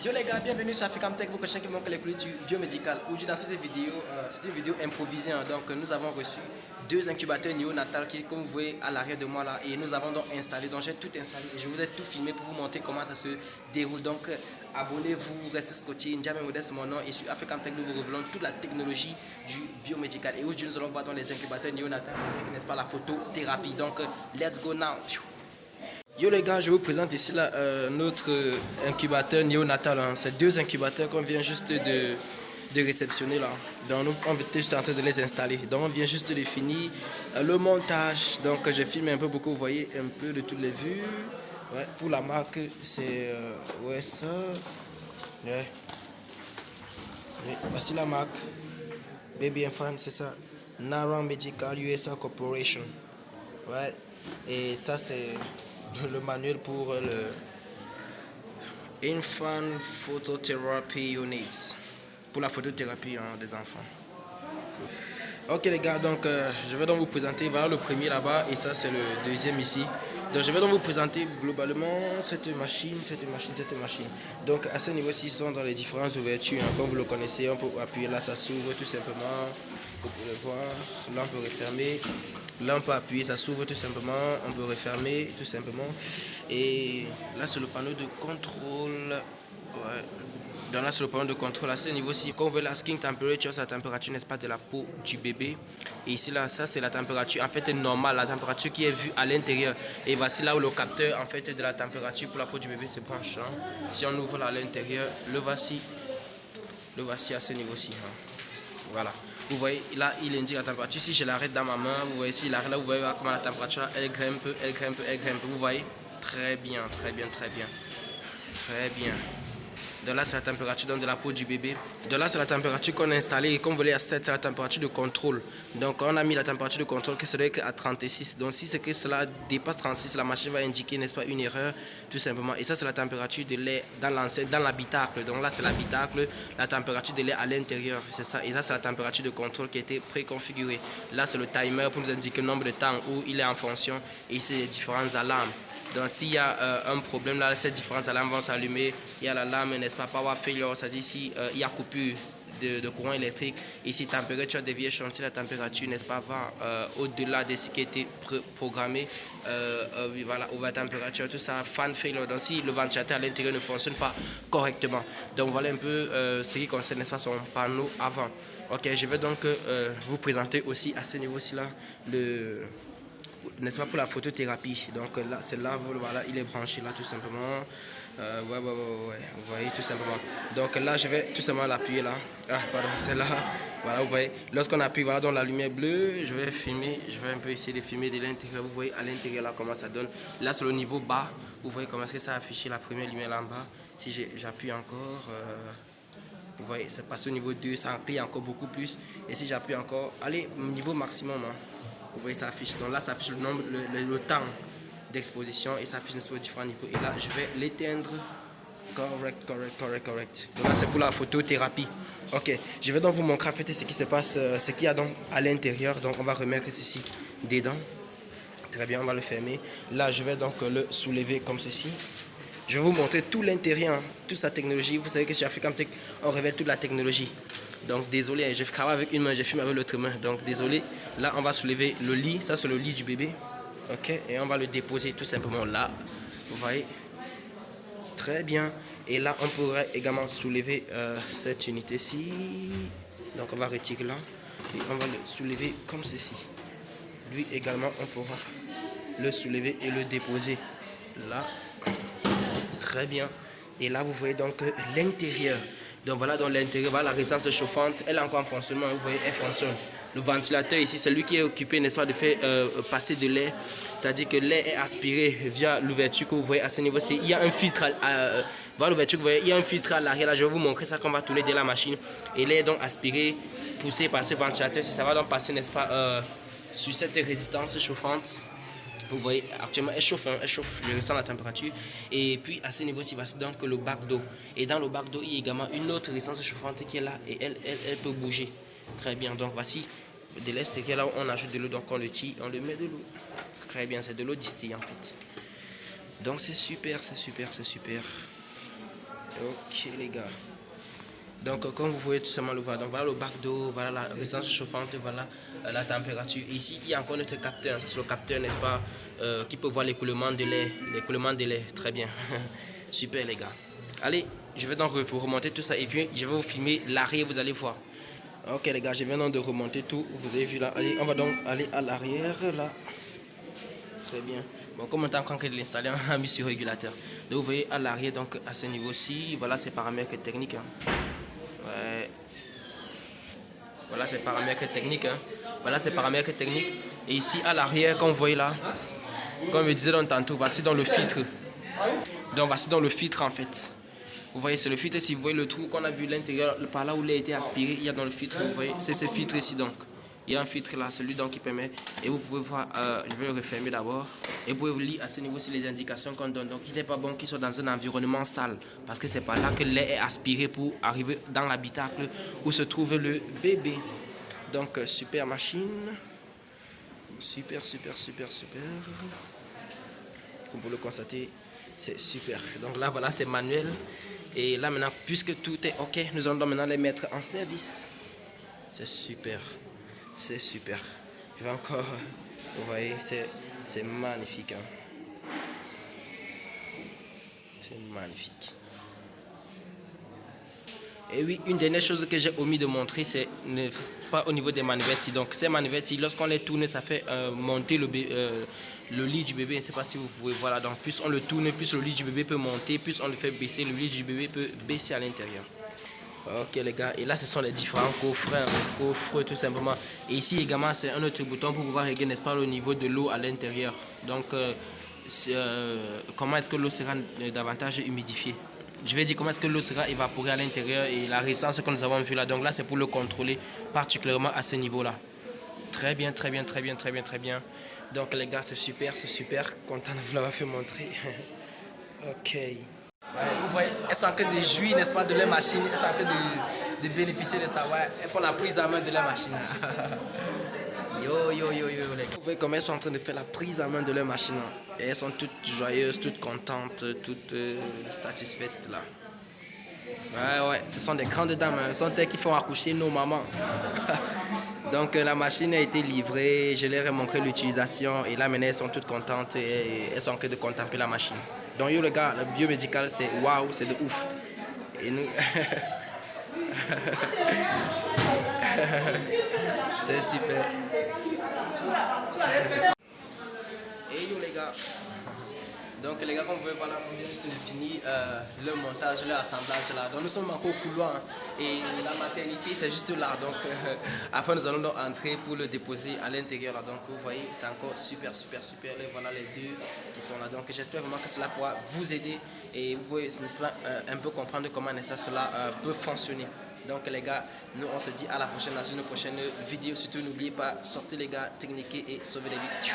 Yo les gars, bienvenue sur Africamtech, vos coachings qui manquent les coulisses du biomédical. Aujourd'hui dans cette vidéo, c'est une vidéo improvisée. Donc nous avons reçu deux incubateurs néonatales qui, comme vous voyez à l'arrière de moi là, et nous avons donc installé. Donc j'ai tout installé et je vous ai tout filmé pour vous montrer comment ça se déroule. Donc abonnez-vous, restez scotché. N'Djamé Modeste mon nom et sur Africamtech nous vous révélons toute la technologie du biomédical. Et aujourd'hui nous allons voir dans les incubateurs néonatales, n'est-ce pas, la photothérapie. Donc let's go now. Yo les gars, je vous présente ici là, notre incubateur néonatal. Hein. C'est deux incubateurs qu'on vient juste de réceptionner là. Donc on est juste en train de les installer. Donc on vient juste de finir le montage. Donc je filme un peu beaucoup, vous voyez un peu de toutes les vues. Ouais, pour la marque, c'est ouais ça. Ouais. Oui, voici la marque. Baby Infant, c'est ça. Naran Medical USA Corporation. Ouais. Et ça c'est le manuel pour le Infant Phototherapy Units, pour la photothérapie des enfants. Ok les gars, donc je vais donc vous présenter, voilà le premier là-bas et ça c'est le deuxième ici. Donc je vais donc vous présenter globalement cette machine. Donc à ce niveau-ci, ils sont dans les différentes ouvertures, hein. Comme vous le connaissez, on peut appuyer là, ça s'ouvre tout simplement. Vous pouvez le voir, là on peut refermer. Là on peut appuyer, ça s'ouvre tout simplement. On peut refermer tout simplement. Et là c'est le panneau de contrôle. Ouais. Donc là, c'est le panneau de contrôle à ce niveau-ci. Quand on veut la skin temperature, c'est la température, n'est-ce pas, de la peau du bébé. Et ici, là, ça, c'est la température, en fait, normale, la température qui est vue à l'intérieur. Et voici là où le capteur, en fait, de la température pour la peau du bébé se branche. Hein. Si on ouvre là à l'intérieur, le voici à ce niveau-ci. Hein. Voilà. Vous voyez, là, il indique la température. Si je l'arrête dans ma main, vous voyez, si là, vous voyez comment la température, elle grimpe. Vous voyez, très bien. De là, c'est la température de la peau du bébé. De là, c'est la température qu'on a installée. Et comme vous voyez, à 7, c'est la température de contrôle. Donc, on a mis la température de contrôle qui serait à 36. Donc, si c'est que cela dépasse 36, la machine va indiquer, n'est-ce pas, une erreur, tout simplement. Et ça, c'est la température de lait dans l'enceinte, dans l'habitacle. Donc là, c'est l'habitacle, la température de lait à l'intérieur. C'est ça. Et ça, c'est la température de contrôle qui a été préconfigurée. Là, c'est le timer pour nous indiquer le nombre de temps où il est en fonction. Et ici, les différentes alarmes. Donc s'il y a un problème là, ces différentes alarmes vont s'allumer. Il y a l'alarme, n'est-ce pas, power failure, c'est-à-dire si il y a coupure de courant électrique. Ici, température deviation, si la température, n'est-ce pas, va au-delà de ce qui a été programmé. Voilà, over température, tout ça, fan failure. Donc si le ventilateur à l'intérieur ne fonctionne pas correctement. Donc voilà un peu ce qui concerne, n'est-ce pas, son panneau avant. Ok, je vais donc vous présenter aussi à ce niveau-ci là le, n'est-ce pas, pour la photothérapie. Donc là, c'est là, voilà, il est branché là tout simplement. Ouais, vous voyez tout simplement. Donc là, je vais tout simplement l'appuyer là. Ah, pardon, c'est là. Voilà, vous voyez. Lorsqu'on appuie, voilà, dans la lumière bleue, je vais filmer, je vais un peu essayer de filmer de l'intérieur. Vous voyez à l'intérieur là comment ça donne. Là, c'est le niveau bas. Vous voyez comment est-ce que ça affiche la première lumière là en bas. Si j'appuie encore, vous voyez, c'est passé au niveau 2, ça appuie encore beaucoup plus. Et si j'appuie encore, allez, niveau maximum, hein. Vous voyez, ça affiche. Donc là, ça affiche le nombre, le temps d'exposition et ça affiche différents niveaux. Et là, je vais l'éteindre. Correct. Donc là, c'est pour la photothérapie. Ok, je vais donc vous montrer en fait ce qui se passe, ce qu'il y a donc à l'intérieur. Donc on va remettre ceci dedans. Très bien, on va le fermer. Là, je vais donc le soulever comme ceci. Je vais vous montrer tout l'intérieur, hein, toute sa technologie. Vous savez que chez Africamtech, on révèle toute la technologie. Donc désolé, je travaille avec une main, je filme avec l'autre main. Donc désolé. Là, on va soulever le lit. Ça, c'est le lit du bébé. Ok. Et on va le déposer tout simplement là. Vous voyez. Très bien. Et là, on pourrait également soulever cette unité-ci. Donc on va retirer là. Et on va le soulever comme ceci. Lui également, on pourra le soulever et le déposer là. Très bien. Et là, vous voyez donc l'intérieur. Donc voilà, dans l'intérieur, voilà, la résistance chauffante, elle est encore en fonctionnement, vous voyez, elle fonctionne. Le ventilateur ici, c'est lui qui est occupé, n'est-ce pas, de faire passer de l'air. C'est-à-dire que l'air est aspiré via l'ouverture que vous voyez à ce niveau. Il y a un filtre, voilà l'ouverture que vous voyez, il y a un filtre à l'arrière. Là, je vais vous montrer ça qu'on va tourner de la machine. Et l'air est donc aspiré, poussé par ce ventilateur. Ça va donc passer, n'est-ce pas, sur cette résistance chauffante. Vous voyez, actuellement, elle chauffe, je ressens la température. Et puis, à ce niveau-ci, voici donc le bac d'eau. Et dans le bac d'eau, il y a également une autre résistance chauffante qui est là et elle peut bouger. Très bien, donc voici de l'extérieur, là où on ajoute de l'eau, donc on le tire, on le met de l'eau. Très bien, c'est de l'eau distillée en fait. Donc c'est super. Ok les gars. Donc comme vous pouvez tout simplement le voir, donc voilà le bac d'eau, voilà la résistance chauffante, voilà la température. Et ici il y a encore notre capteur, c'est le capteur n'est-ce pas, qui peut voir l'écoulement de l'air, très bien. Super les gars. Allez, je vais donc vous remonter tout ça et puis je vais vous filmer l'arrière, vous allez voir. Ok les gars, je viens donc de remonter tout, vous avez vu là. Allez, on va donc aller à l'arrière là. Très bien. Bon, comme on est en train de l'installer, on a mis sur régulateur. Donc vous voyez à l'arrière, donc à ce niveau-ci, voilà ces paramètres techniques. Hein. Ouais. Voilà ces paramètres techniques. Hein. Voilà ces paramètres techniques. Et ici à l'arrière, comme vous voyez là, comme je disais donc tantôt, voici dans le filtre. Donc voici dans le filtre en fait. Vous voyez, c'est le filtre. Si vous voyez le trou qu'on a vu à l'intérieur, par là où il a été aspiré, il y a dans le filtre. Vous voyez, c'est ce filtre ici donc. Il y a un filtre là, celui donc qui permet. Et vous pouvez voir, je vais le refermer d'abord. Et vous pouvez lire à ce niveau aussi les indications qu'on donne. Donc il n'est pas bon qu'il soit dans un environnement sale. Parce que c'est par là que l'air est aspiré pour arriver dans l'habitacle où se trouve le bébé. Donc super machine. Super, super, super, super. Comme vous le constatez, c'est super. Donc là, voilà, c'est manuel. Et là, maintenant, puisque tout est OK, nous allons maintenant les mettre en service. C'est super. C'est super. Je vais encore... Vous voyez, c'est magnifique. Hein. C'est magnifique. Et oui, une dernière chose que j'ai omis de montrer, c'est pas au niveau des manivelles. Donc ces manivelles, lorsqu'on les tourne, ça fait monter le lit du bébé. Je ne sais pas si vous pouvez voir là. Donc plus on le tourne, plus le lit du bébé peut monter, plus on le fait baisser, le lit du bébé peut baisser à l'intérieur. Ok les gars, et là ce sont les différents coffres, hein, coffres tout simplement. Et ici également c'est un autre bouton pour pouvoir régler, n'est-ce pas, le niveau de l'eau à l'intérieur. Donc comment est-ce que l'eau sera davantage humidifiée. Je vais dire comment est-ce que l'eau sera évaporée à l'intérieur et la résistance que nous avons vu là. Donc là c'est pour le contrôler particulièrement à ce niveau là. Très bien, très bien, très bien, très bien, très bien. Donc les gars c'est super, content de vous l'avoir fait montrer. Ok. Ouais, vous voyez, elles sont en train de jouir, n'est-ce pas, de leur machine. Elles sont en train de bénéficier de ça. Ouais, elles font la prise en main de leur machine. Yo, yo, yo, yo, les gars. Vous voyez comment elles sont en train de faire la prise en main de leur machine. Et elles sont toutes joyeuses, toutes contentes, toutes satisfaites là. Ouais, ouais, ce sont des grandes dames. Hein. Ce sont elles qui font accoucher nos mamans. Donc la machine a été livrée, je leur ai montré l'utilisation et là maintenant elles sont toutes contentes et elles sont en train de contempler la machine. Donc yo les gars, le biomédical c'est waouh, c'est de ouf. Et nous... c'est super. Et yo les gars. Donc les gars, comme vous pouvez voir là, on vient de finir le montage, l'assemblage là. Donc nous sommes encore au couloir hein, et la maternité c'est juste là. Donc après nous allons donc entrer pour le déposer à l'intérieur là. Donc vous voyez, c'est encore super, super, super. Et voilà les deux qui sont là. Donc j'espère vraiment que cela pourra vous aider et vous pouvez un peu comprendre comment cela peut fonctionner. Donc les gars, nous on se dit à la prochaine dans une prochaine vidéo. Surtout n'oubliez pas, sortez les gars, techniquez et sauvez les vies.